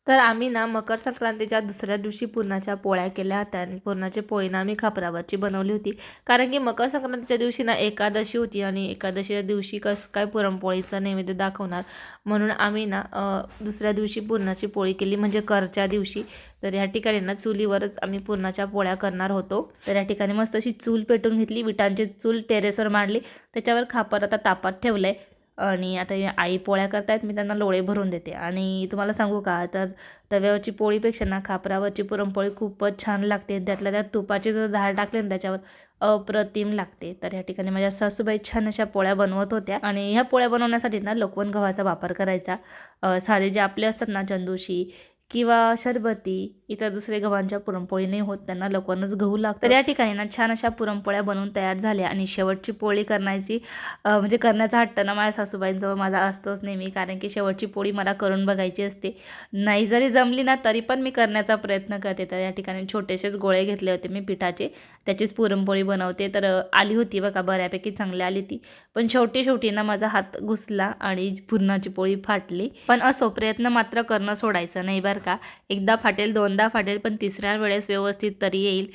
तर आम्ही ना मकर संक्रांतीच्या दुसऱ्या दिवशी पुरणाच्या पोळ्या केल्या होत्या आणि पुरणाची पोळी ना आम्ही खापरावरची बनवली होती. कारण की मकर संक्रांतीच्या दिवशी ना एकादशी होती आणि एकादशीच्या दिवशी कसं काय पुरणपोळीचा नैवेद्य दाखवणार, म्हणून आम्ही ना दुसऱ्या दिवशी पुरणाची पोळी केली, म्हणजे करच्या दिवशी. तर या ठिकाणी ना चुलीवरच आम्ही पुरणाच्या पोळ्या करणार होतो. तर या ठिकाणी मस्त अशी चूल पेटून घेतली, विटांची चूल टेरेसवर मांडली, त्याच्यावर खापर आता तापात ठेवलं आणि आता आई पोळ्या करतायत, मी त्यांना लोळे भरून देते. आणि तुम्हाला सांगू का, तर तव्यावरची पोळीपेक्षा ना खापरावरची पुरणपोळी खूपच छान लागते. त्यातल्या त्यात तुपाची जर धार टाकली ना त्याच्यावर, अप्रतिम लागते. तर ह्या ठिकाणी माझ्या सासूबाई छान अशा पोळ्या बनवत होत्या आणि ह्या पोळ्या बनवण्यासाठी ना लोकवन गव्हाचा वापर करायचा. साधे जे आपले असतात ना चंदुशी किंवा शरबती, इतर दुसरे गव्हांच्या पुरणपोळी नाही होत, त्यांना लोकवनच गहू लागतं. तर या ठिकाणी ना छान अशा पुरणपोळ्या बनवून तयार झाल्या आणि शेवटची पोळी करण्याची म्हणजे करण्याचा हट्ट ना माझ्या सासूबाईंजवळ माझा असतोच नेहमी, कारण की शेवटची पोळी मला करून बघायची असते. नाही जरी जमली ना तरी पण मी करण्याचा प्रयत्न करते. तर या ठिकाणी छोटेसेच गोळे घेतले होते मी पिठाचे, त्याचीच पुरणपोळी बनवते. तर आली होती बघा, बऱ्यापैकी चांगली आली ती, पण शेवटी शेवटी ना माझा हात घुसला आणि पुरणाची पोळी फाटली. पण असो, प्रयत्न मात्र करणं सोडायचं नाही बरं का. एकदा फाटेल, दोनदा फाटेल, पण तिसऱ्या वेळेस व्यवस्थित तरी येईल.